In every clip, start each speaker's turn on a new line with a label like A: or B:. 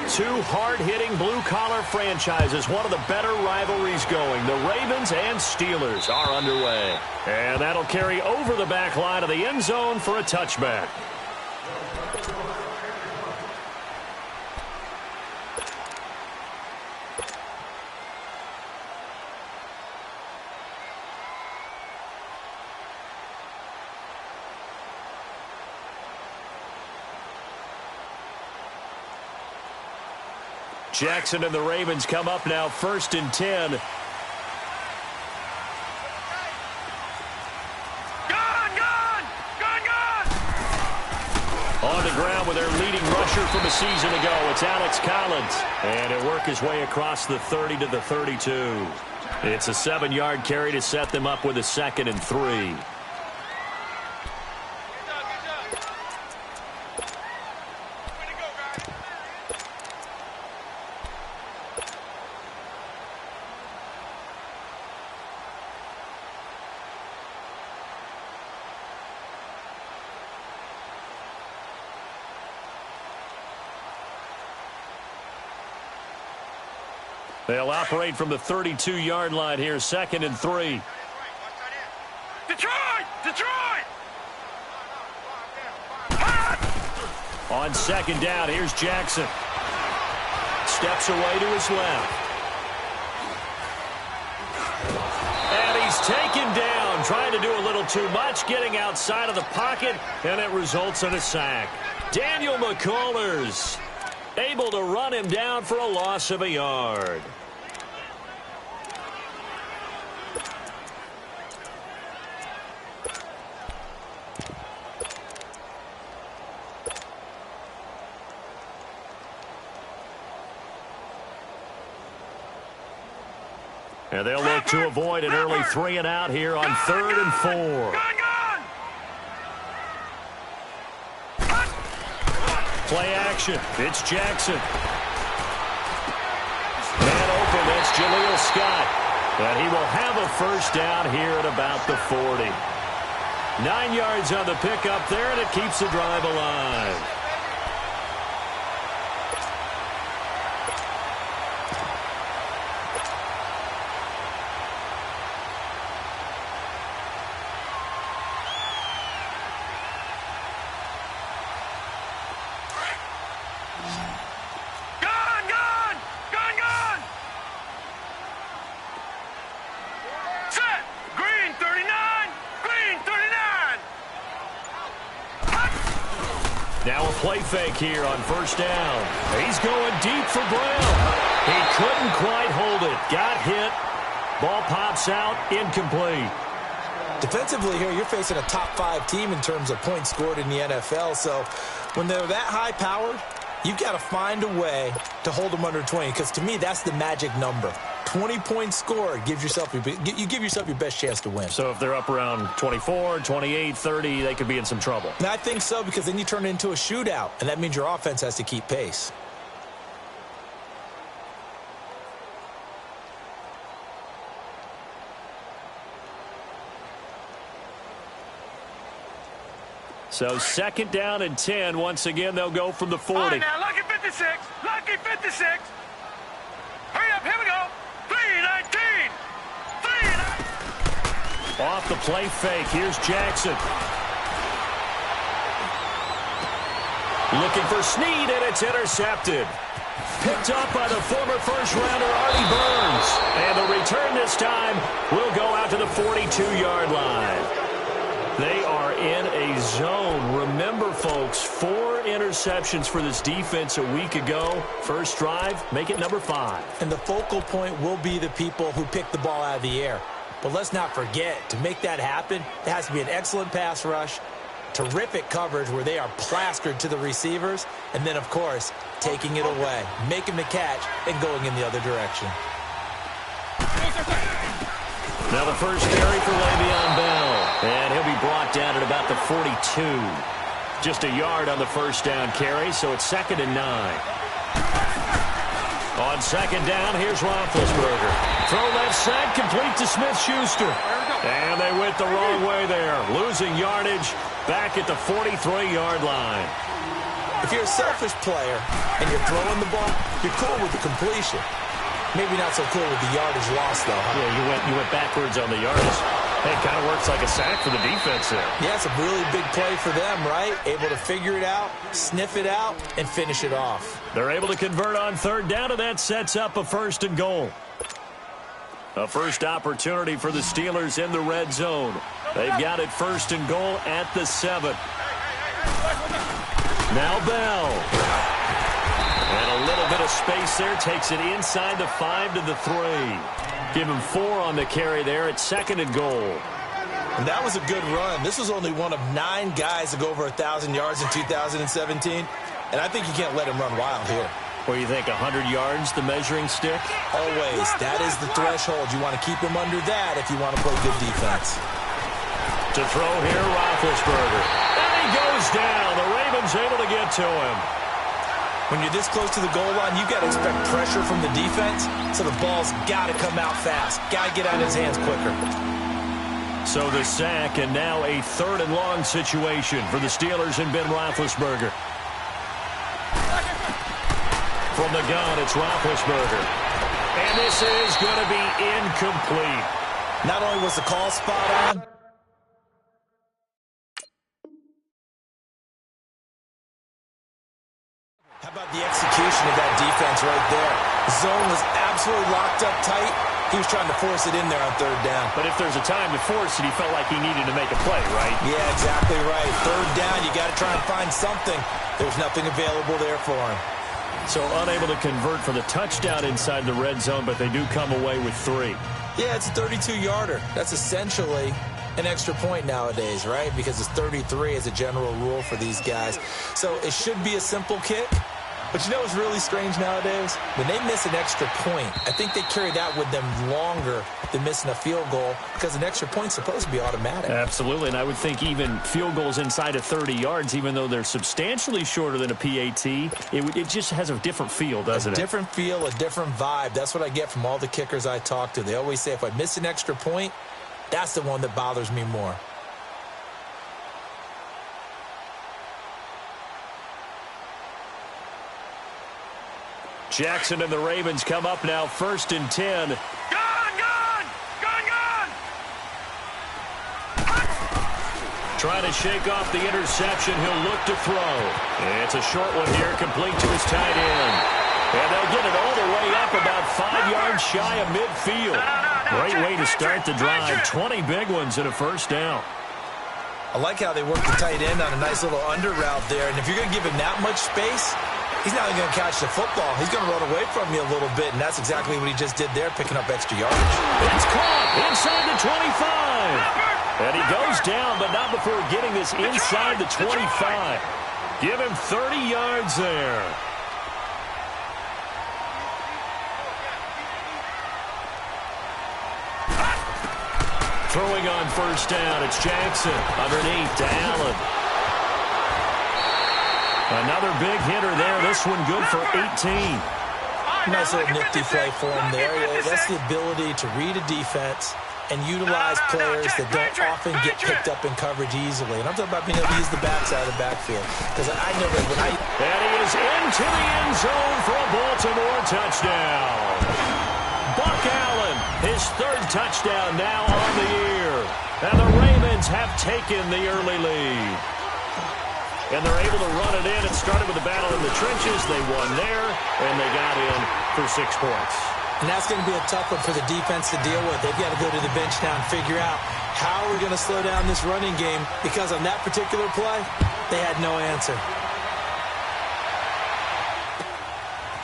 A: Two hard-hitting blue-collar franchises, one of the better rivalries going. The Ravens and Steelers are underway. And that'll carry over the back line of the end zone for a touchback. Jackson and the Ravens come up now, 1st and 10. On the ground with their leading rusher from a season ago. It's Alex Collins. And he'll work his way across the 30 to the 32. It's a 7-yard carry to set them up with a 2nd and 3. They'll operate from the 32-yard line here, 2nd and 3.
B: Detroit!
A: On 2nd down, here's Jackson. Steps away to his left. And he's taken down, trying to do a little too much, getting outside of the pocket, and it results in a sack. Daniel McCullers able to run him down for a loss of a yard. And they'll look to avoid an early 3-and-out here on 3rd and 4. Play action. It's Jackson. And open, that's Jaleel Scott. And he will have a 1st down here at about the 40. 9 yards on the pickup there, and it keeps the drive alive. Now a play fake here on 1st down. He's going deep for Brown. He couldn't quite hold it. Got hit. Ball pops out. Incomplete.
C: Defensively here, you're facing a top 5 team in terms of points scored in the NFL. So when they're that high-powered, you've got to find a way to hold them under 20. Because to me, that's the magic number. 20 points scored gives yourself you give yourself your best chance to win.
A: So if they're up around 24, 28, 30, they could be in some trouble.
C: And I think so, because then you turn it into a shootout, and that means your offense has to keep pace.
A: So 2nd down and 10. Once again, they'll go from the 40.
B: All right, now, lucky 56. Lucky 56. Hurry up, here we go. 3-19. 3-19.
A: Off the play fake. Here's Jackson. Looking for Snead, and it's intercepted. Picked up by the former first-rounder Artie Burns. And the return this time will go out to the 42-yard line. They are in a zone. Remember, folks, 4 interceptions for this defense a week ago. First drive, make it number 5.
C: And the focal point will be the people who pick the ball out of the air. But let's not forget, to make that happen, there has to be an excellent pass rush, terrific coverage where they are plastered to the receivers, and then, of course, taking it away, making the catch, and going in the other direction.
A: Now the first carry for Le'Veon Bell. And he'll be brought down at about the 42. Just a yard on the first down carry, so it's 2nd and 9. On 2nd down, here's Roethlisberger. Throw left side, complete to Smith-Schuster. And they went the wrong way there. Losing yardage back at the 43-yard line.
C: If you're a selfish player and you're throwing the ball, you're cool with the completion. Maybe not so cool with the yardage loss, though. Huh?
A: Yeah, you went backwards on the yardage. Hey, it kind of works like a sack for the defense there.
C: Yeah, it's a really big play for them, right? Able to figure it out, sniff it out, and finish it off.
A: They're able to convert on third down, and that sets up a 1st and goal. A first opportunity for the Steelers in the red zone. They've got it 1st and goal at the 7. Now Bell. And a little bit of space there. Takes it inside the 5 to the 3. Give him 4 on the carry there at 2nd and goal.
C: And that was a good run. This was only one of 9 guys to go over 1,000 yards in 2017. And I think you can't let him run wild here.
A: Where you think 100 yards, the measuring stick?
C: Always. That is the threshold. You want to keep him under that if you want to play good defense.
A: To throw here, Roethlisberger. And he goes down. The Ravens able to get to him.
C: When you're this close to the goal line, you've got to expect pressure from the defense, so the ball's got to come out fast. Got to get out of his hands quicker.
A: So the sack, and now a 3rd and long situation for the Steelers and Ben Roethlisberger. From the gun, it's Roethlisberger. And this is going to be incomplete.
C: Not only was the call spot on, how about the execution of that defense right there? The zone was absolutely locked up tight. He was trying to force it in there on 3rd down.
A: But if there's a time to force it, he felt like he needed to make a play, right?
C: Yeah, exactly right. 3rd down, you got to try and find something. There's nothing available there for him.
A: So unable to convert for the touchdown inside the red zone, but they do come away with 3.
C: Yeah, it's a 32-yarder. That's essentially an extra point nowadays, right? Because it's 33 as a general rule for these guys. So it should be a simple kick. But you know what's really strange nowadays? When they miss an extra point, I think they carry that with them longer than missing a field goal because an extra point's supposed to be automatic.
A: Absolutely, and I would think even field goals inside of 30 yards, even though they're substantially shorter than a PAT, it just has a different feel, doesn't it?
C: A different feel, a different vibe. That's what I get from all the kickers I talk to. They always say if I miss an extra point, that's the one that bothers me more.
A: Jackson and the Ravens come up now 1st and 10.
B: Gun!
A: Trying to shake off the interception. He'll look to throw. It's a short one here, complete to his tight end. And they'll get it all the way up about 5 yards shy of midfield. Great way to start the drive. 20 big ones and a 1st down.
C: I like how they work the tight end on a nice little under route there. And if you're going to give him that much space, he's not even going to catch the football. He's going to run away from you a little bit, and that's exactly what he just did there, picking up extra yardage.
A: It's caught inside the 25. And he goes down, but not before getting this inside the 25. Give him 30 yards there. Throwing on 1st down, it's Jackson underneath to Allen. Another big hitter there. This one good for 18.
C: Nice little nifty play for him there. Yeah, that's the ability to read a defense and utilize players that don't often get picked up in coverage easily. And I'm talking about being able to use the backside of the backfield. Because I know that when
A: And he is into the end zone for a Baltimore touchdown. Buck Allen, his 3rd touchdown now on the year. And the Ravens have taken the early lead. And they're able to run it in. It started with a battle in the trenches. They won there, and they got in for 6 points.
C: And that's going to be a tough one for the defense to deal with. They've got to go to the bench now and figure out how we're going to slow down this running game, because on that particular play, they had no answer.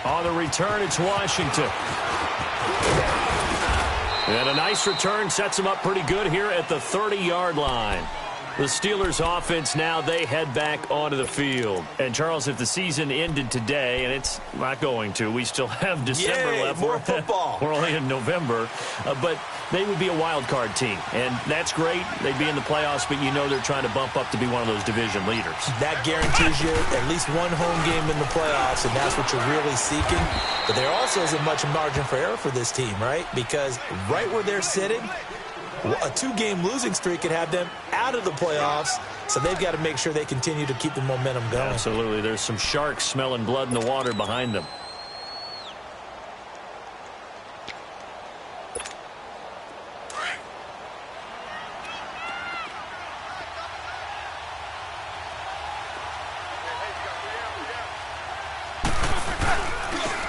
A: On the return, it's Washington. And a nice return sets them up pretty good here at the 30-yard line. The Steelers offense now, they head back onto the field. And, Charles, if the season ended today, and it's not going to, we still have December left.
C: More football.
A: We're only in November. But they would be a wild card team. And that's great. They'd be in the playoffs, but you know they're trying to bump up to be one of those division leaders.
C: That guarantees you at least one home game in the playoffs, and that's what you're really seeking. But there also isn't much margin for error for this team, right? Because right where they're sitting, A 2-game losing streak could have them out of the playoffs, so they've got to make sure they continue to keep the momentum going.
A: Absolutely. There's some sharks smelling blood in the water behind them.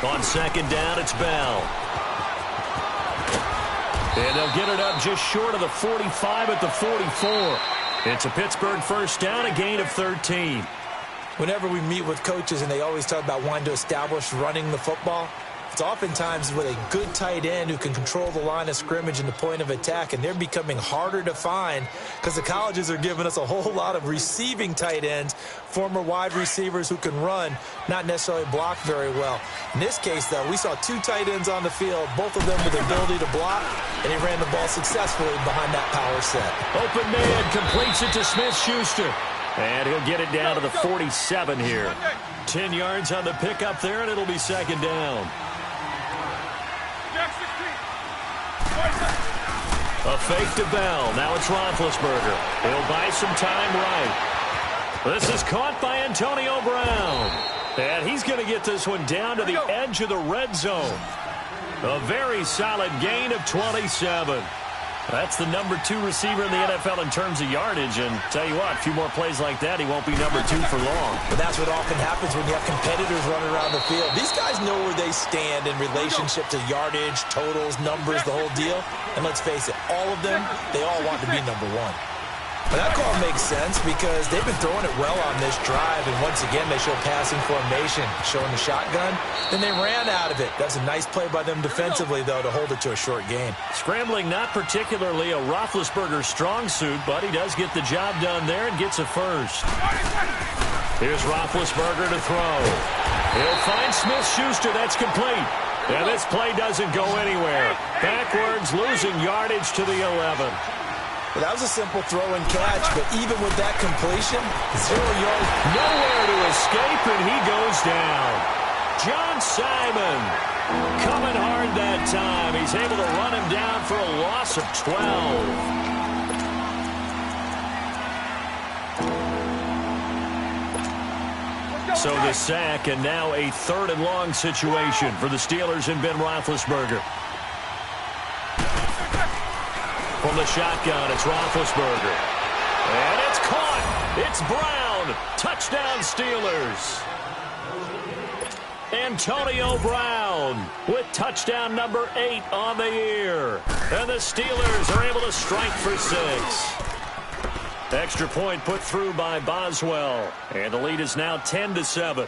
A: On second down, it's Bell. And they'll get it up just short of the 45 at the 44. It's a Pittsburgh first down, a gain of 13.
C: Whenever we meet with coaches and they always talk about wanting to establish running the football, it's oftentimes with a good tight end who can control the line of scrimmage and the point of attack, and they're becoming harder to find because the colleges are giving us a whole lot of receiving tight ends, former wide receivers who can run, not necessarily block very well. In this case, though, we saw 2 tight ends on the field, both of them with the ability to block, and he ran the ball successfully behind that power set.
A: Open man completes it to Smith-Schuster. And he'll get it down to the 47 here. 10 yards on the pickup there, and it'll be second down. A fake to Bell. Now it's Roethlisberger. He'll buy some time right. This is caught by Antonio Brown. And he's going to get this one down to the edge of the red zone. A very solid gain of 27. That's the number 2 receiver in the NFL in terms of yardage. And tell you what, a few more plays like that, he won't be number 2 for long.
C: But that's what often happens when you have competitors running around the field. These guys know where they stand in relationship to yardage, totals, numbers, the whole deal. And let's face it, all of them, they all want to be number 1. But that call makes sense because they've been throwing it well on this drive, and once again they show passing formation, showing the shotgun. Then they ran out of it. That's a nice play by them defensively, though, to hold it to a short gain.
A: Scrambling not particularly a Roethlisberger strong suit, but he does get the job done there and gets a first. Here's Roethlisberger to throw. He'll find Smith-Schuster. That's complete. And this play doesn't go anywhere. Backwards, losing yardage to the 11.
C: Well, that was a simple throw and catch, but even with that completion, 0 yards.
A: Nowhere to escape, and he goes down. John Simon coming hard that time. He's able to run him down for a loss of 12. So the sack, and now a 3rd and long situation for the Steelers and Ben Roethlisberger. From the shotgun, it's Roethlisberger. And it's caught. It's Brown. Touchdown, Steelers. Antonio Brown with touchdown number 8 on the year. And the Steelers are able to strike for 6. Extra point put through by Boswell. And the lead is now 10-7.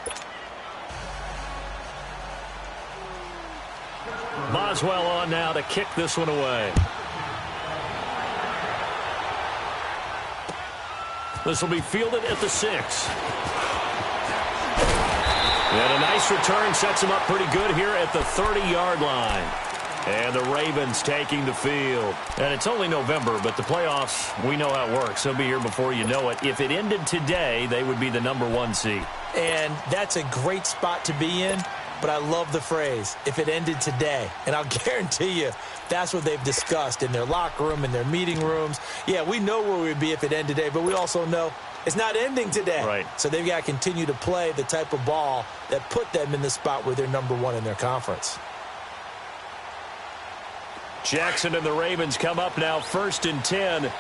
A: Boswell on now to kick this one away. This will be fielded at the 6. And a nice return sets him up pretty good here at the 30-yard line. And the Ravens taking the field. And it's only November, but the playoffs, we know how it works. They'll be here before you know it. If it ended today, they would be the number 1 seed.
C: And that's a great spot to be in. But I love the phrase, if it ended today. And I'll guarantee you, that's what they've discussed in their locker room, in their meeting rooms. Yeah, we know where we'd be if it ended today, but we also know it's not ending today.
A: Right.
C: So they've got to continue to play the type of ball that put them in the spot where they're number 1 in their conference.
A: Jackson and the Ravens come up now 1st and 10.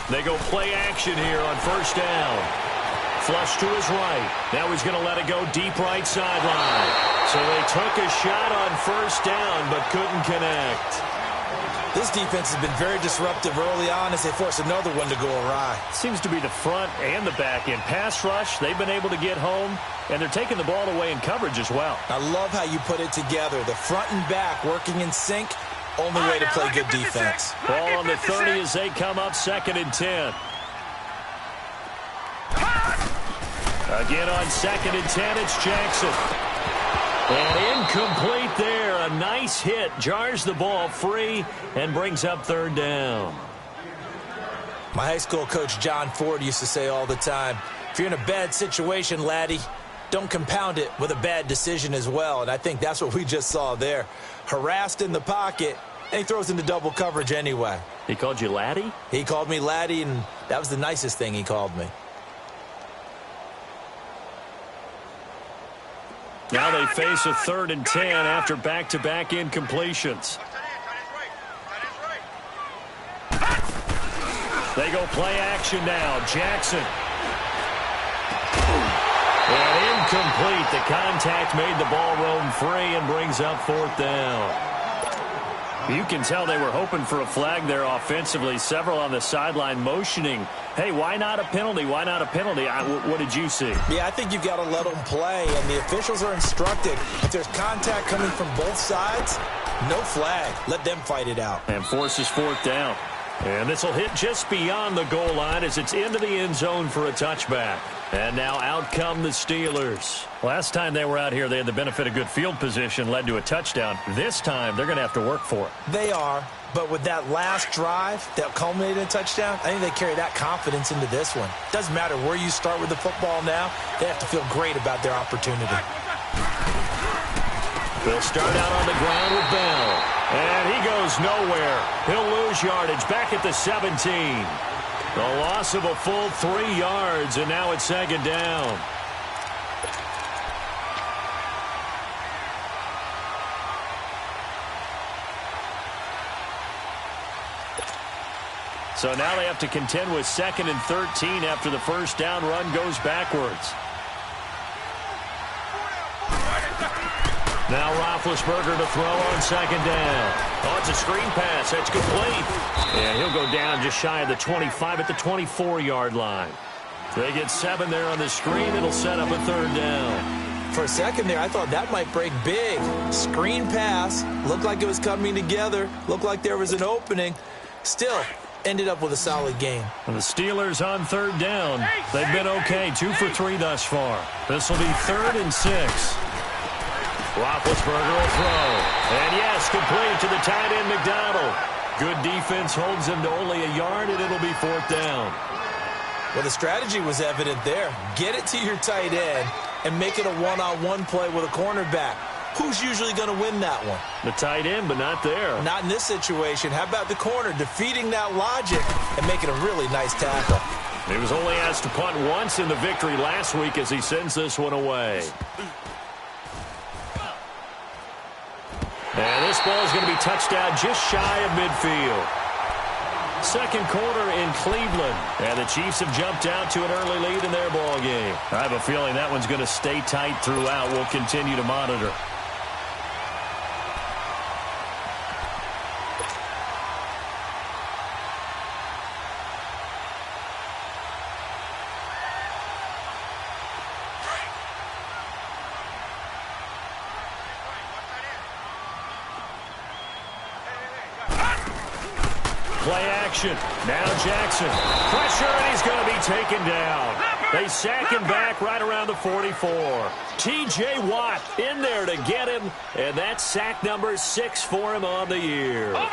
A: They go play action here on 1st down. Flush to his right. Now he's going to let it go deep right sideline. So they took a shot on 1st down but couldn't connect.
C: This defense has been very disruptive early on as they force another one to go awry.
A: Seems to be the front and the back end. Pass rush, they've been able to get home, and they're taking the ball away in coverage as well.
C: I love how you put it together. The front and back working in sync. Only way to play good defense.
A: Ball on the 30 as they come up 2nd and 10. Again on 2nd and 10, it's Jackson. And incomplete there. A nice hit. Jars the ball free and brings up 3rd down.
C: My high school coach, John Ford, used to say all the time, if you're in a bad situation, laddie, don't compound it with a bad decision as well. And I think that's what we just saw there. Harassed in the pocket, and he throws into double coverage anyway.
A: He called you laddie?
C: He called me laddie, and that was the nicest thing he called me.
A: Now they face a 3rd and 10 after back-to-back incompletions. They go play action now. Jackson. And incomplete. The contact made the ball roam free and brings up 4th down. You can tell they were hoping for a flag there offensively. Several on the sideline motioning, hey, why not a penalty? Why not a penalty? What did you see?
C: Yeah, I think you've got to let them play, and the officials are instructed. If there's contact coming from both sides, no flag. Let them fight it out.
A: And forces 4th down. And this will hit just beyond the goal line as it's into the end zone for a touchback. And now out come the Steelers. Last time they were out here, they had the benefit of good field position, led to a touchdown. This time, they're going to have to work for it.
C: They are, but with that last drive that culminated in a touchdown, I think they carry that confidence into this one. Doesn't matter where you start with the football now, they have to feel great about their opportunity.
A: They'll start out on the ground with Bell. And he goes nowhere. He'll lose yardage back at the 17. The loss of a full 3 yards, and now it's 2nd down. So now they have to contend with 2nd and 13 after the first down run goes backwards. Now Roethlisberger to throw on 2nd down. Oh, it's a screen pass. That's complete. And he'll go down just shy of the 25 at the 24-yard line. They get 7 there on the screen. It'll set up a 3rd down.
C: For a second there, I thought that might break big. Screen pass. Looked like it was coming together. Looked like there was an opening. Still, ended up with a solid game.
A: And the Steelers on 3rd down. They've been okay. 2 for 3 thus far. This will be 3rd and 6. Roethlisberger will throw. And yes, complete to the tight end, McDonald. Good defense holds him to only a yard, and it'll be 4th down.
C: Well, the strategy was evident there. Get it to your tight end and make it a one-on-one play with a cornerback. Who's usually going to win that one?
A: The tight end, but not there.
C: Not in this situation. How about the corner defeating that logic and making a really nice tackle?
A: He was only asked to punt once in the victory last week as he sends this one away. And this ball is going to be touched down just shy of midfield. 2nd quarter in Cleveland. And the Chiefs have jumped out to an early lead in their ball game. I have a feeling that one's going to stay tight throughout. We'll continue to monitor. Play action. Now Jackson. Pressure, and he's going to be taken down. They sack him back right around the 44. T.J. Watt in there to get him, and that's sack number 6 for him on the year.
B: Over!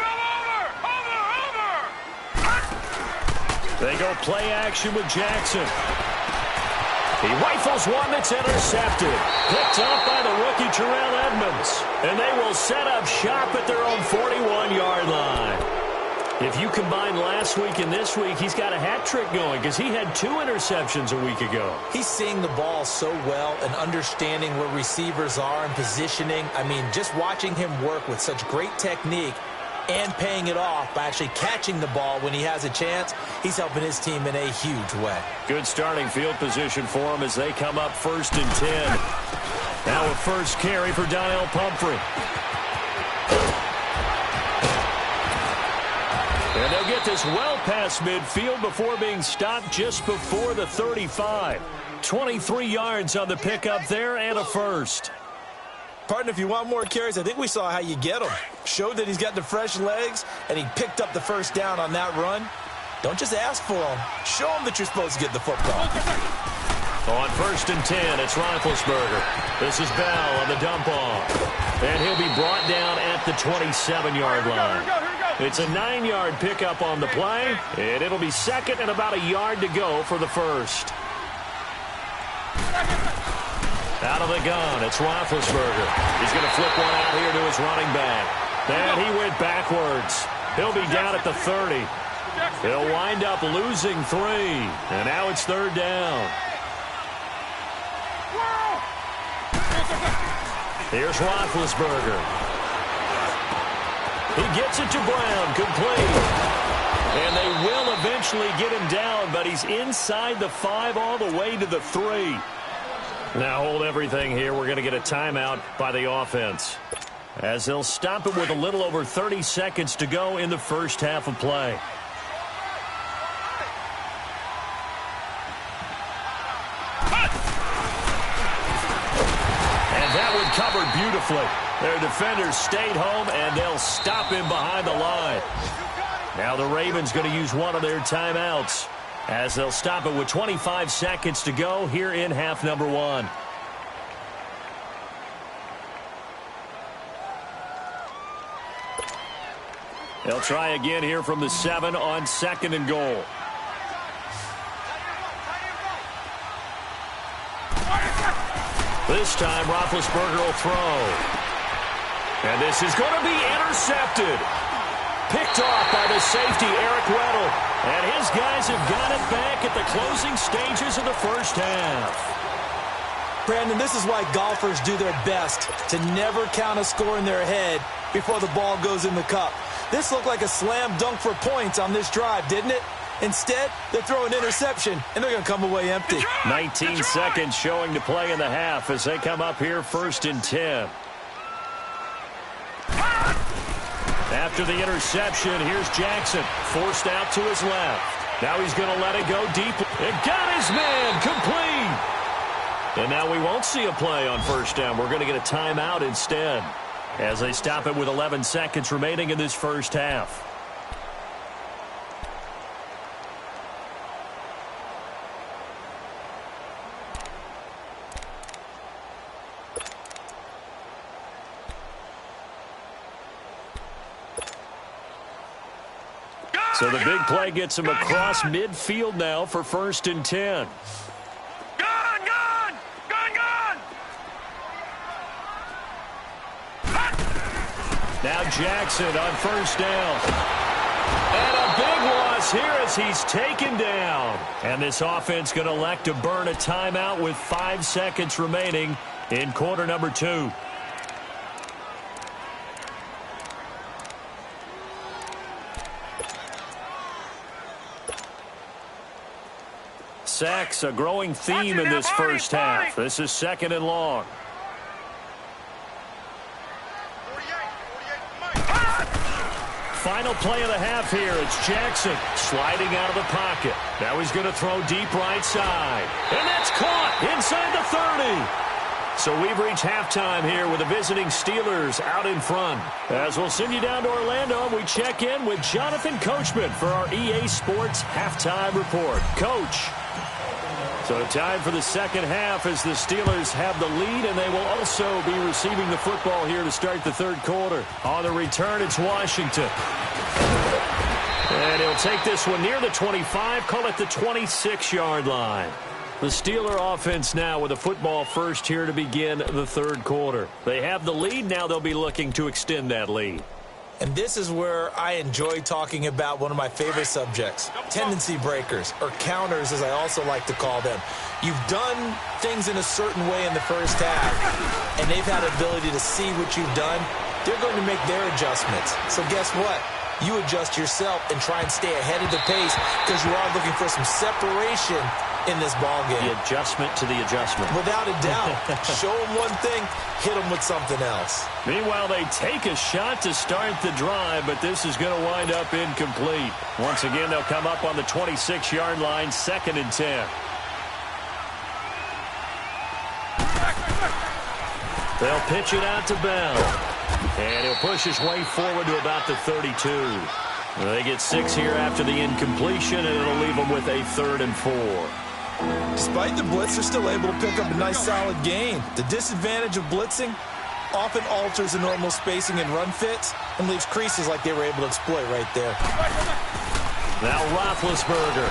A: They go play action with Jackson. He rifles one that's intercepted. Picked up by the rookie Terrell Edmonds. And they will set up shop at their own 41-yard line. If you combine last week and this week, he's got a hat trick going because he had 2 interceptions a week ago.
C: He's seeing the ball so well and understanding where receivers are and positioning. I mean, just watching him work with such great technique and paying it off by actually catching the ball when he has a chance, he's helping his team in a huge way.
A: Good starting field position for him as they come up 1st and 10. Now a first carry for Donnell Pumphrey. And they'll get this well past midfield before being stopped just before the 35. 23 yards on the pickup there and a first.
C: Partner, if you want more carries, I think we saw how you get them. Showed that he's got the fresh legs, and he picked up the first down on that run. Don't just ask for them. Show them that you're supposed to get the football.
A: On 1st and 10, it's Roethlisberger. This is Bell on the dump off. And he'll be brought down at the 27-yard line. It's a 9-yard pickup on the play, and it'll be 2nd and about a yard to go for the first. Out of the gun, it's Roethlisberger. He's going to flip one out here to his running back. And he went backwards. He'll be down at the 30. He'll wind up losing 3. And now it's 3rd down. Here's Roethlisberger. He gets it to Brown, complete. And they will eventually get him down, but he's inside the 5 all the way to the 3. Now hold everything here. We're going to get a timeout by the offense, as they'll stop it with a little over 30 seconds to go in the first half of play. And that one covered beautifully. Their defenders stayed home, and they'll stop him behind the line. Now the Ravens going to use one of their timeouts, as they'll stop it with 25 seconds to go here in half number 1. They'll try again here from the 7 on 2nd and goal. This time Roethlisberger will throw. And this is going to be intercepted. Picked off by the safety, Eric Weddle. And his guys have got it back at the closing stages of the first half.
C: Brandon, this is why golfers do their best to never count a score in their head before the ball goes in the cup. This looked like a slam dunk for points on this drive, didn't it? Instead, they throw an interception, and they're going to come away empty.
A: 19 seconds showing to play in the half as they come up here 1st and 10. After the interception, here's Jackson, forced out to his left. Now he's going to let it go deep. It got his man, complete. And now we won't see a play on 1st down. We're going to get a timeout instead, as they stop it with 11 seconds remaining in this first half. So the big play gets him across midfield now for 1st and 10. Now Jackson on 1st down. And a big loss here as he's taken down. And this offense going to elect to burn a timeout with 5 seconds remaining in quarter number 2. Sacks, a growing theme in this first half. This is 2nd and long. Final play of the half here. It's Jackson sliding out of the pocket. Now he's going to throw deep right side. And that's caught inside the 30. So we've reached halftime here with the visiting Steelers out in front. As we'll send you down to Orlando, we check in with Jonathan Coachman for our EA Sports Halftime Report. Coach. So time for the second half as the Steelers have the lead, and they will also be receiving the football here to start the third quarter. On the return, it's Washington. And he'll take this one near the 25, call it the 26-yard line. The Steeler offense now with the football first here to begin the third quarter. They have the lead. Now they'll be looking to extend that lead.
C: And this is where I enjoy talking about one of my favorite subjects, tendency breakers, or counters as I also like to call them. You've done things in a certain way in the first half, and they've had the ability to see what you've done. They're going to make their adjustments. So guess what? You adjust yourself and try and stay ahead of the pace because you are looking for some separation in this ball game.
A: The adjustment to the adjustment.
C: Without a doubt. Show them one thing, hit them with something else.
A: Meanwhile, they take a shot to start the drive, but this is going to wind up incomplete. Once again, they'll come up on the 26-yard line, 2nd and 10. They'll pitch it out to Bell. And he'll push his way forward to about the 32. They get 6 here after the incompletion, and it'll leave them with a 3rd and 4.
C: Despite the blitz, they're still able to pick up a nice solid gain. The disadvantage of blitzing often alters the normal spacing and run fits and leaves creases like they were able to exploit right there.
A: Now Roethlisberger.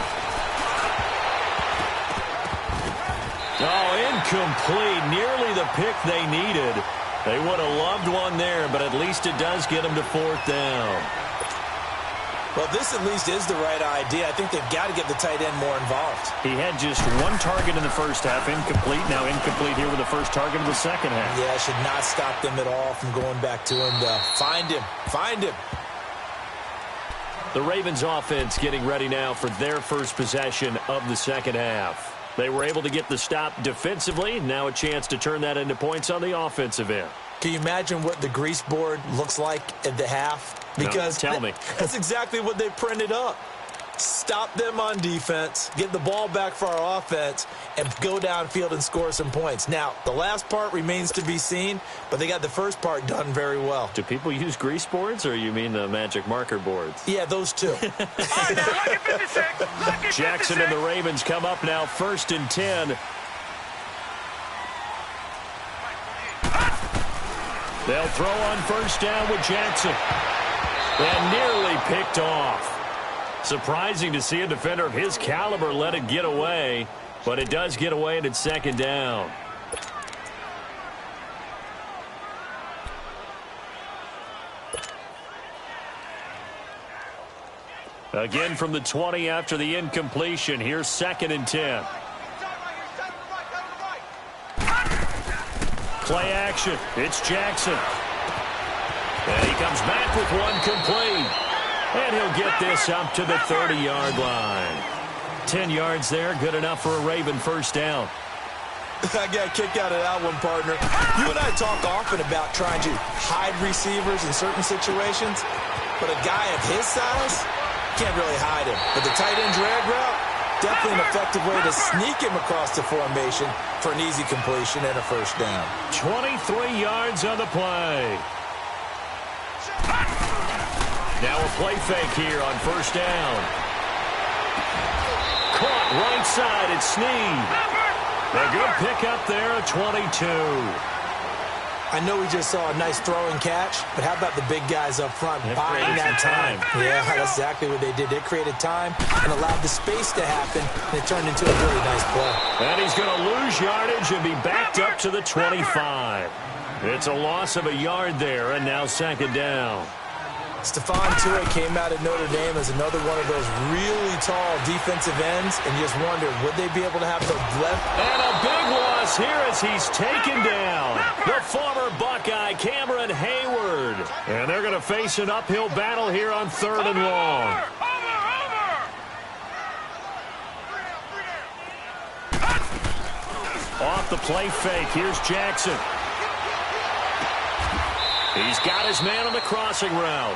A: Oh, Incomplete. Nearly the pick they needed. They would have loved one there, but at least it does get them to 4th down.
C: Well, this at least is the right idea. I think they've got to get the tight end more involved.
A: He had just one target in the first half, incomplete. Now incomplete here with the first target of the second half.
C: Yeah, should not stop them at all from going back to him to find him. Find him.
A: The Ravens offense getting ready now for their first possession of the second half. They were able to get the stop defensively. Now a chance to turn that into points on the offensive end.
C: Can you imagine what the grease board looks like at the half? Because
A: no, tell me.
C: That's exactly what they printed up. Stop them on defense, get the ball back for our offense, and go downfield and score some points. Now, the last part remains to be seen, but they got the first part done very well.
A: Do people use grease boards, or you mean the magic marker boards?
C: Yeah, those two.
A: Jackson and the Ravens come up now 1st and 10. They'll throw on 1st down with Jackson. And nearly picked off. Surprising to see a defender of his caliber let it get away, but it does get away and it's 2nd down. Again from the 20 after the incompletion. Here's 2nd and 10. Play action. It's Jackson. And he comes back with one complete. And he'll get this up to the 30-yard line. 10 yards there, good enough for a Raven 1st down.
C: I got a kick out of that one, partner. You and I talk often about trying to hide receivers in certain situations, but a guy of his size can't really hide him. But the tight end drag route, definitely an effective way to sneak him across the formation for an easy completion and a 1st down.
A: 23 yards on the play. Now a play fake here on 1st down. Caught right side, it's Snead. A good pickup there at 22.
C: I know we just saw a nice throwing catch, but how about the big guys up front buying that time? Yeah, that's exactly what they did. They created time and allowed the space to happen, and it turned into a really nice play.
A: And he's going to lose yardage and be backed up to the 25. It's a loss of a yard there, and now 2nd down.
C: Stephon Tuitt came out of Notre Dame as another one of those really tall defensive ends, and you just wonder, would they be able to have the left?
A: And a big loss here as he's taken down. The former Buckeye, Cameron Hayward. And they're going to face an uphill battle here on 3rd and long. Off the play fake, here's Jackson. He's got his man on the crossing route.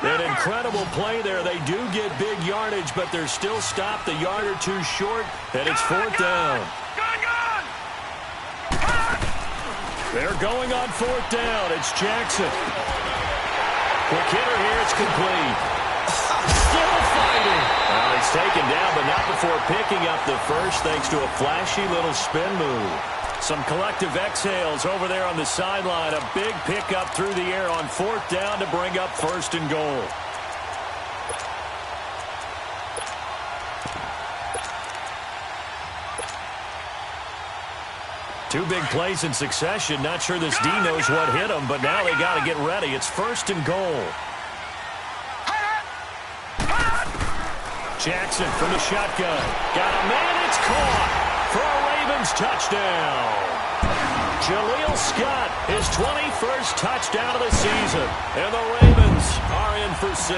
A: An incredible play there. They do get big yardage, but they're still stopped a yard or two short, and it's 4th down. They're going on 4th down. It's Jackson. Quick hitter here. It's complete. Still fighting. Well, he's taken down, but not before picking up the first, thanks to a flashy little spin move. Some collective exhales over there on the sideline. A big pickup through the air on 4th down to bring up 1st and goal. Two big plays in succession. Not sure this D knows what hit him, but now they got to get ready. It's 1st and goal. Jackson from the shotgun. Got a man. It's caught for a Ravens touchdown. Jaleel Scott, his 21st touchdown of the season. And the Ravens are in for 6.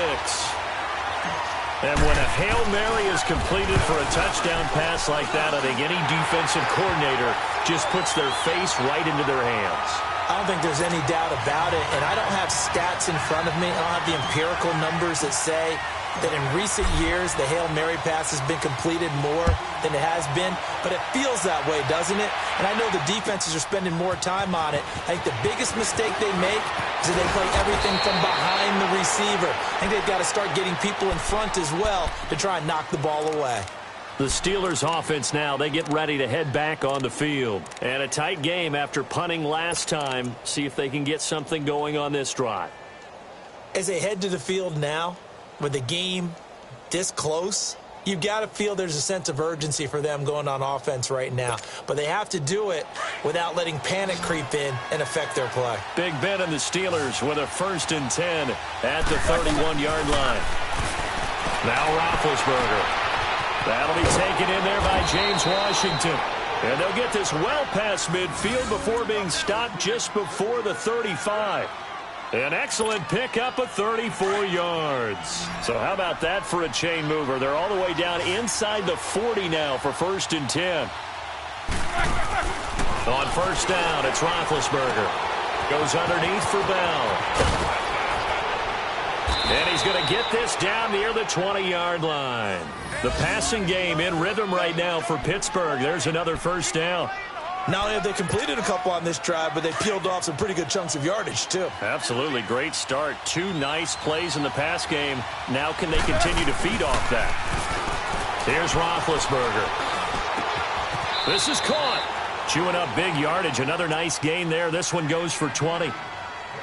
A: And when a Hail Mary is completed for a touchdown pass like that, I think any defensive coordinator just puts their face right into their hands.
C: I don't think there's any doubt about it, and I don't have stats in front of me. I don't have the empirical numbers that say that in recent years the Hail Mary pass has been completed more than it has been, but it feels that way, doesn't it? And I know the defenses are spending more time on it. I think the biggest mistake they make is that they play everything from behind the receiver. I think they've got to start getting people in front as well to try and knock the ball away.
A: The Steelers offense now, they get ready to head back on the field. And a tight game after punting last time. See if they can get something going on this drive.
C: As they head to the field now, with the game this close, You've got to feel there's a sense of urgency for them going on offense right now. But they have to do it without letting panic creep in and affect their play.
A: Big Ben and the Steelers with a 1st and 10 at the 31-yard line. Now Roethlisberger. That'll be taken in there by James Washington. And they'll get this well past midfield before being stopped just before the 35. An excellent pickup of 34 yards. So how about that for a chain mover? They're all the way down inside the 40 now for 1st and 10. On 1st down, it's Roethlisberger. Goes underneath for Bell. And he's going to get this down near the 20-yard line. The passing game in rhythm right now for Pittsburgh. There's another 1st down.
C: Not only have they completed a couple on this drive, but they peeled off some pretty good chunks of yardage, too.
A: Absolutely. Great start. 2 nice plays in the pass game. Now can they continue to feed off that? Here's Roethlisberger. This is caught. Chewing up big yardage. Another nice gain there. This one goes for 20.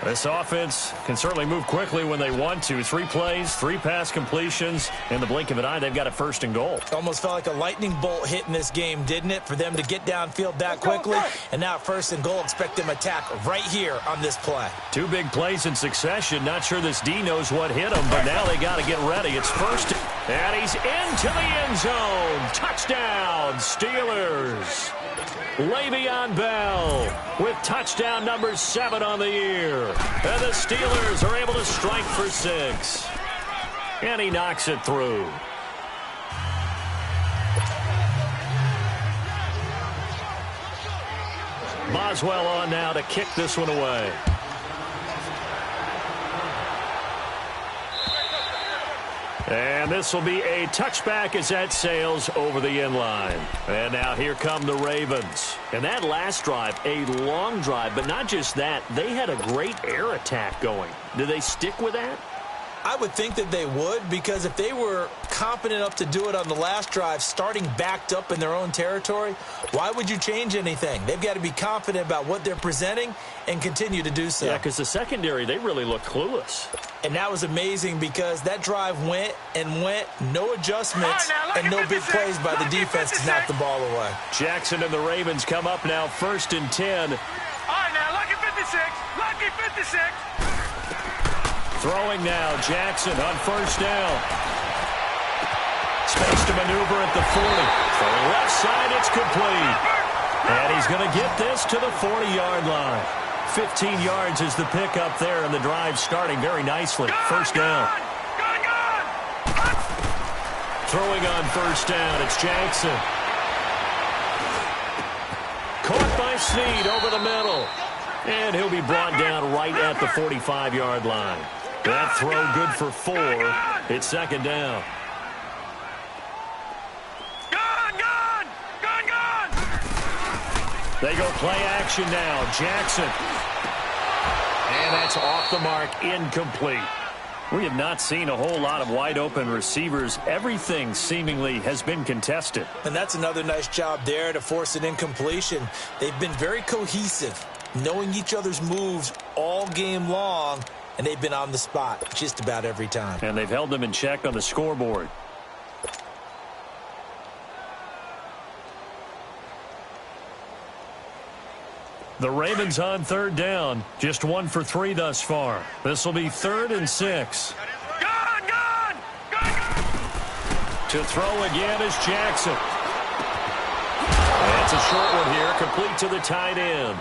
A: This offense can certainly move quickly when they want to. 3 plays, 3 pass completions. In the blink of an eye, they've got a 1st and goal.
C: Almost felt like a lightning bolt hit in this game, didn't it? For them to get downfield that quickly. And now 1st and goal, expect them to attack right here on this play.
A: 2 big plays in succession. Not sure this D knows what hit him, but now they got to get ready. It's 1st, and he's into the end zone. Touchdown, Steelers. Le'Veon Bell with touchdown number 7 on the year. And the Steelers are able to strike for 6. And he knocks it through. Boswell on now to kick this one away. And this will be a touchback as that sails over the end line. And now here come the Ravens. And that last drive, a long drive, but not just that. They had a great air attack going. Do they stick with that?
C: I would think that they would, because if they were confident enough to do it on the last drive, starting backed up in their own territory, why would you change anything? They've got to be confident about what they're presenting and continue to do so.
A: Yeah, because the secondary, they really look clueless.
C: And that was amazing because that drive went and went, no adjustments, and no big plays by the defense to knock the ball away.
A: Jackson and the Ravens come up now 1st and 10.
B: All right, now, lucky 56. Lucky 56.
A: Throwing now, Jackson on 1st down. Space to maneuver at the 40. For the left side, it's complete. And he's going to get this to the 40-yard line. 15 yards is the pickup there, and the drive starting very nicely. 1st down. Throwing on 1st down, it's Jackson. Caught by Snead over the middle. And he'll be brought down right at the 45-yard line. That throw good for 4. It's 2nd down. They go play action now. Jackson. And that's off the mark, incomplete. We have not seen a whole lot of wide open receivers. Everything seemingly has been contested.
C: And that's another nice job there to force an incompletion. They've been very cohesive, knowing each other's moves all game long. And they've been on the spot just about every time.
A: And they've held them in check on the scoreboard. The Ravens on 3rd down. Just 1 for 3 thus far. This will be 3rd and 6. To throw again is Jackson. That's a short one here, complete to the tight end.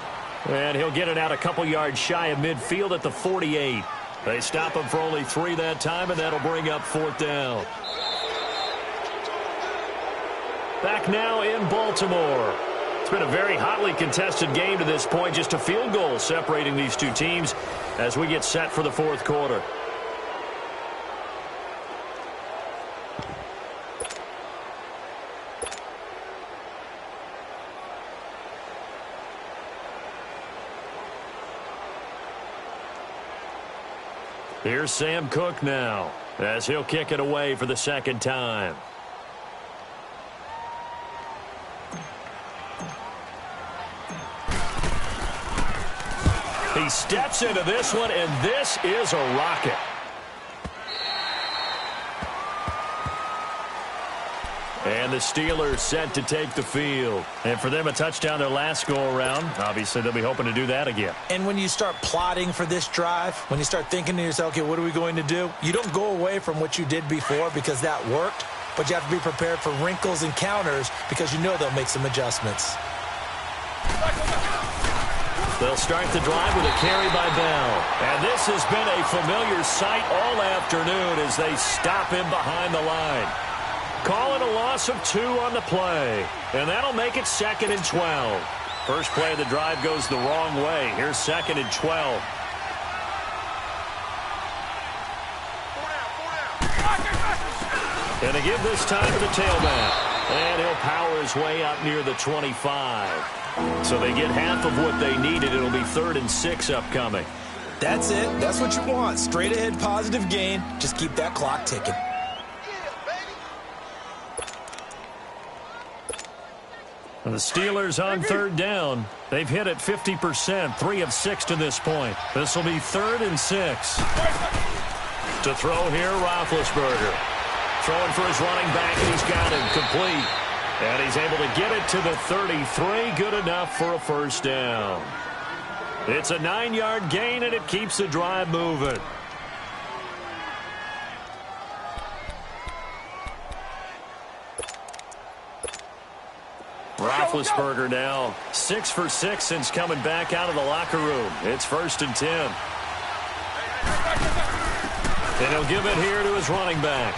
A: And he'll get it out a couple yards shy of midfield at the 48. They stop him for only 3 that time, and that'll bring up 4th down. Back now in Baltimore. It's been a very hotly contested game to this point. Just a field goal separating these two teams as we get set for the 4th quarter. Here's Sam Cook now as he'll kick it away for the 2nd time. He steps into this one, and this is a rocket. And the Steelers set to take the field. And for them, a touchdown their last go-around. Obviously, they'll be hoping to do that again.
C: And when you start plotting for this drive, when you start thinking to yourself, okay, what are we going to do? You don't go away from what you did before because that worked, but you have to be prepared for wrinkles and counters because you know they'll make some adjustments.
A: They'll start the drive with a carry by Bell. And this has been a familiar sight all afternoon as they stop him behind the line. Call it a loss of 2 on the play. And that'll make it 2nd and 12. First play of the drive goes the wrong way. Here's 2nd and 12. And they give this time to the tailback. And he'll power his way up near the 25. So they get half of what they needed. It'll be 3rd and 6 upcoming.
C: That's it. That's what you want. Straight ahead positive gain. Just keep that clock ticking.
A: And the Steelers on 3rd down. They've hit it 50%, 3 of 6 to this point. This will be 3rd and 6. To throw here, Roethlisberger. Throwing for his running back, and he's got him complete. And he's able to get it to the 33. Good enough for a first down. It's a 9-yard gain, and it keeps the drive moving. Roethlisberger now 6 for 6 since coming back out of the locker room. It's 1st and 10. And he'll give it here to his running back.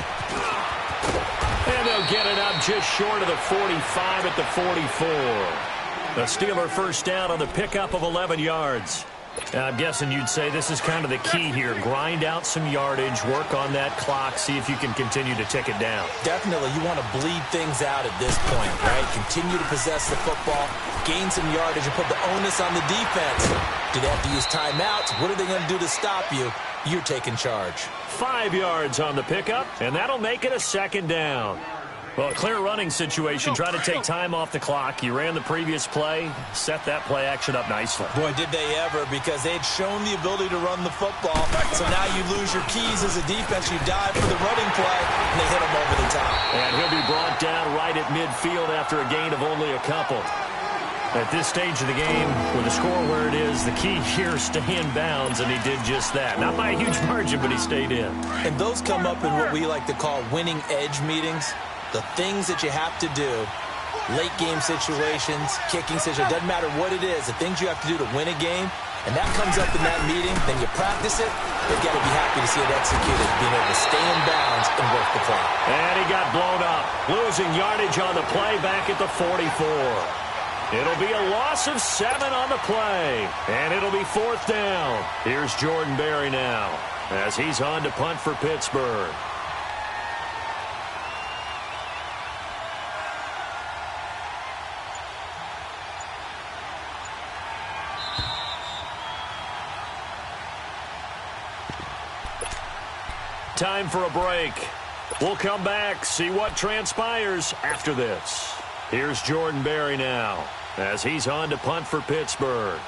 A: And they'll get it up just short of the 45 at the 44. The Steeler first down on the pickup of 11 yards. I'm guessing you'd say this is kind of the key here. Grind out some yardage, work on that clock, see if you can continue to tick it down.
C: Definitely, you want to bleed things out at this point, right? Continue to possess the football, gain some yardage, and put the onus on the defense. Do they have to use timeouts? What are they going to do to stop you? You're taking charge.
A: 5 yards on the pickup, and that'll make it a 2nd down. Well, a clear running situation. Try to take time off the clock. You ran the previous play, set that play action up nicely.
C: Boy, did they ever, because they had shown the ability to run the football. So now you lose your keys as a defense. You dive for the running play, and they hit him over the top.
A: And he'll be brought down right at midfield after a gain of only a couple. At this stage of the game, with the score where it is, the key here is stay in bounds, and he did just that. Not by a huge margin, but he stayed in.
C: And those come up in what we like to call winning edge meetings. The things that you have to do, late game situations, kicking situations, doesn't matter what it is, the things you have to do to win a game, and that comes up in that meeting, then you practice it, you've got to be happy to see it executed, being able to stay in bounds and work the clock.
A: And he got blown up, losing yardage on the play back at the 44. It'll be a loss of 7 on the play, and it'll be 4th down. Here's Jordan Berry now, as he's on to punt for Pittsburgh. Time for a break. We'll come back, see what transpires after this. Here's Jordan Berry now, as he's on to punt for Pittsburgh.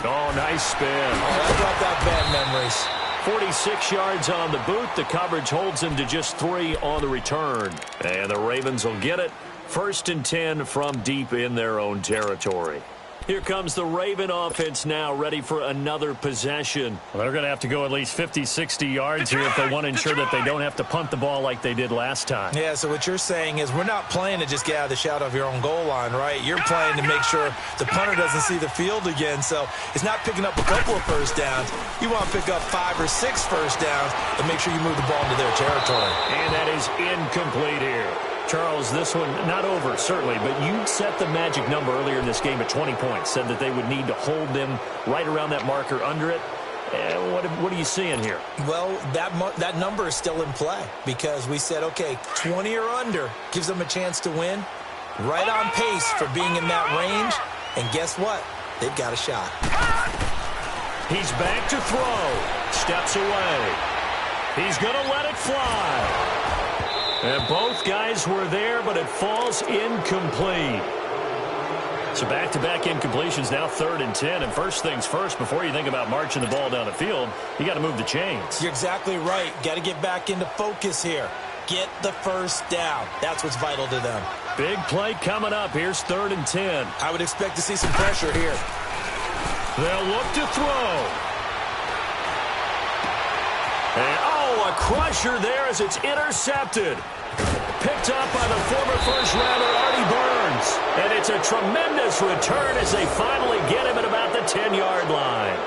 A: Oh, nice spin.
C: Oh, that brought back bad memories.
A: 46 yards on the boot. The coverage holds him to just 3 on the return. And the Ravens will get it. 1st and 10 from deep in their own territory. Here comes the Raven offense now, ready for another possession. Well, they're going to have to go at least 50, 60 yards here if they want to ensure that they don't have to punt the ball like they did last time.
C: Yeah, so what you're saying is we're not playing to just get out of the shadow of your own goal line, right? You're playing to make sure the punter doesn't see the field again. So it's not picking up a couple of first downs. You want to pick up 5 or 6 first downs and make sure you move the ball into their territory.
A: And that is incomplete here. Charles, this one not over, certainly, but you set the magic number earlier in this game at 20 points, said that they would need to hold them right around that marker under it. What are you seeing here?
C: Well, that number is still in play because we said, okay, 20 or under gives them a chance to win. Right on pace for being in that range. And guess what? They've got a shot.
A: He's back to throw. Steps away. He's going to let it fly. And both guys were there, but it falls incomplete. So back-to-back incompletions, now 3rd and 10. And first things first, before you think about marching the ball down the field, you got to move the chains.
C: You're exactly right. Got to get back into focus here. Get the first down. That's what's vital to them.
A: Big play coming up. Here's 3rd and 10.
C: I would expect to see some pressure here.
A: They'll look to throw. And, a crusher there as it's intercepted. Picked up by the former first-rounder Artie Burns. And it's a tremendous return as they finally get him at about the 10-yard line.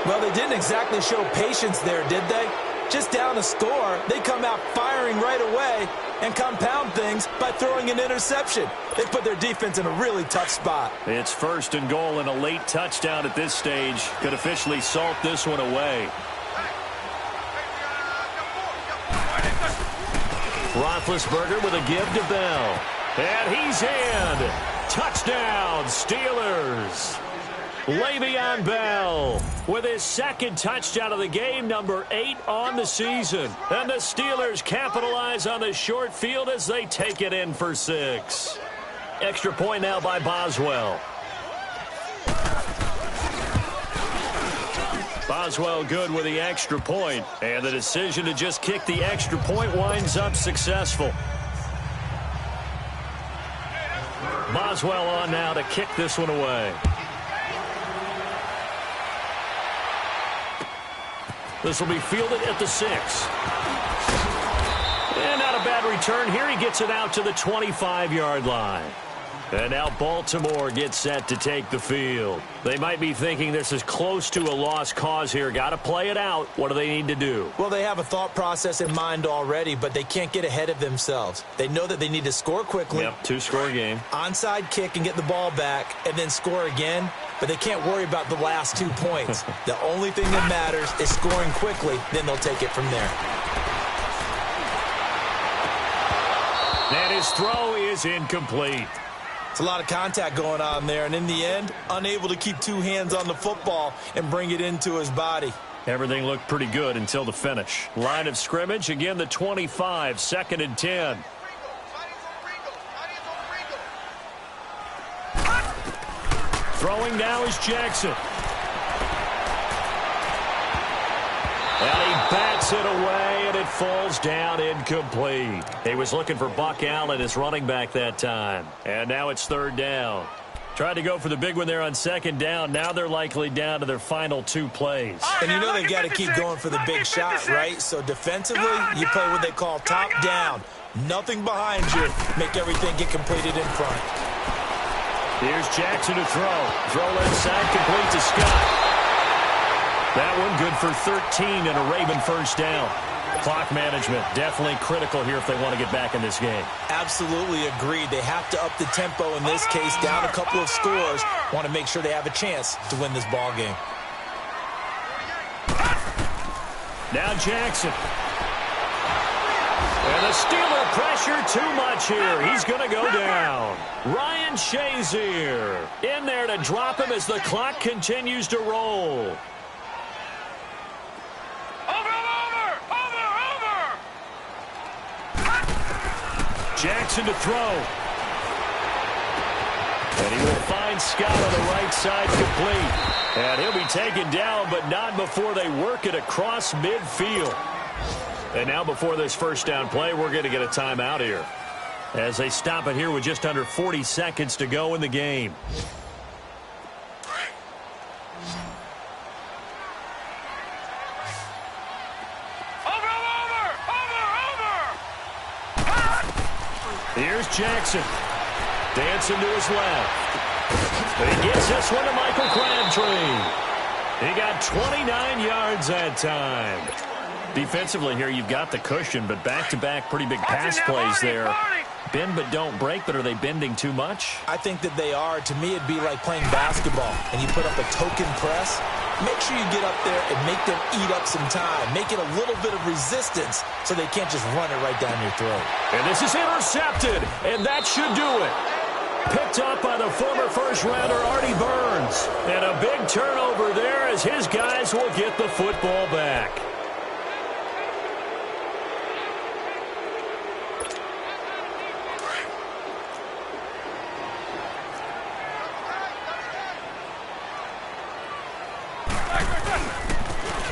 C: Well, they didn't exactly show patience there, did they? Just down a score, they come out firing right away and compound things by throwing an interception. They put their defense in a really tough spot.
A: It's 1st and goal and a late touchdown at this stage. Could officially salt this one away. Roethlisberger with a give to Bell. And he's in. Touchdown, Steelers. Le'Veon Bell with his 2nd touchdown of the game, number 8 on the season. And the Steelers capitalize on the short field as they take it in for 6. Extra point now by Boswell. Boswell good with the extra point, and the decision to just kick the extra point winds up successful. Boswell on now to kick this one away. This will be fielded at the 6. And not a bad return here. He gets it out to the 25-yard line. And now Baltimore gets set to take the field. They might be thinking this is close to a lost cause here. Got to play it out. What do they need to do?
C: Well, they have a thought process in mind already, but they can't get ahead of themselves. They know that they need to score quickly.
A: Yep, 2-score game.
C: Onside kick and get the ball back and then score again. But they can't worry about the last 2 points. The only thing that matters is scoring quickly. Then they'll take it from there.
A: And his throw is incomplete.
C: It's a lot of contact going on there, and in the end, unable to keep 2 hands on the football and bring it into his body.
A: Everything looked pretty good until the finish. Line of scrimmage, again the 25, 2nd and 10. Throwing now is Jackson. And he bats it away, and it falls down incomplete. He was looking for Buck Allen, his running back that time. And now it's 3rd down. Tried to go for the big one there on 2nd down. Now they're likely down to their final 2 plays.
C: And you know they've got to keep going for the big shot, right? So defensively, you play what they call top down. Nothing behind you. Make everything get completed in front.
A: Here's Jackson to throw. Throw left side, complete to Scott. That one good for 13 and a Raven first down. Clock management definitely critical here if they want to get back in this game.
C: Absolutely agreed. They have to up the tempo in this case, down a couple of scores. Want to make sure they have a chance to win this ball game.
A: Now Jackson. And the Steeler pressure too much here. He's going to go down. Ryan Shazier in there to drop him as the clock continues to roll. Jackson to throw. And he will find Scott on the right side complete. And he'll be taken down, but not before they work it across midfield. And now before this first down play, we're going to get a timeout here, as they stop it here with just under 40 seconds to go in the game. Here's Jackson. Dancing to his left. But he gets this one to Michael Crabtree. He got 29 yards that time. Defensively here, you've got the cushion, but back-to-back pretty big pass plays there. Bend but don't break, but are they bending too much?
C: I think that they are. To me, it'd be like playing basketball, and you put up a token press. Make sure you get up there and make them eat up some time. Make it a little bit of resistance so they can't just run it right down your throat.
A: And this is intercepted, and that should do it. Picked up by the former first-rounder Artie Burns. And a big turnover there as his guys will get the football back.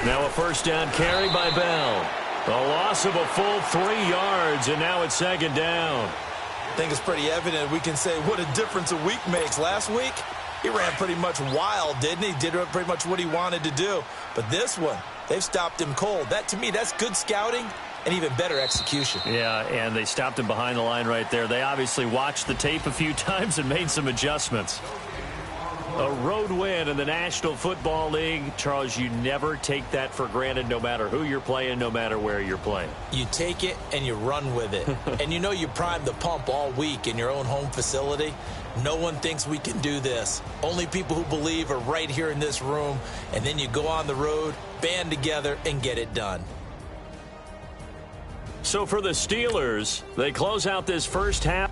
A: Now a first down carry by Bell. A loss of a full 3 yards, and now it's second down.
C: I think it's pretty evident we can say what a difference a week makes. Last week, he ran pretty much wild, didn't he? Did pretty much what he wanted to do. But this one, they've stopped him cold. That, to me, that's good scouting and even better execution.
A: Yeah, and they stopped him behind the line right there. They obviously watched the tape a few times and made some adjustments. A road win in the National Football League. Charles, you never take that for granted, no matter who you're playing, no matter where you're playing.
C: You take it and you run with it. And you know you primed the pump all week in your own home facility. No one thinks we can do this. Only people who believe are right here in this room. And then you go on the road, band together, and get it done.
A: So for the Steelers, they close out this first half.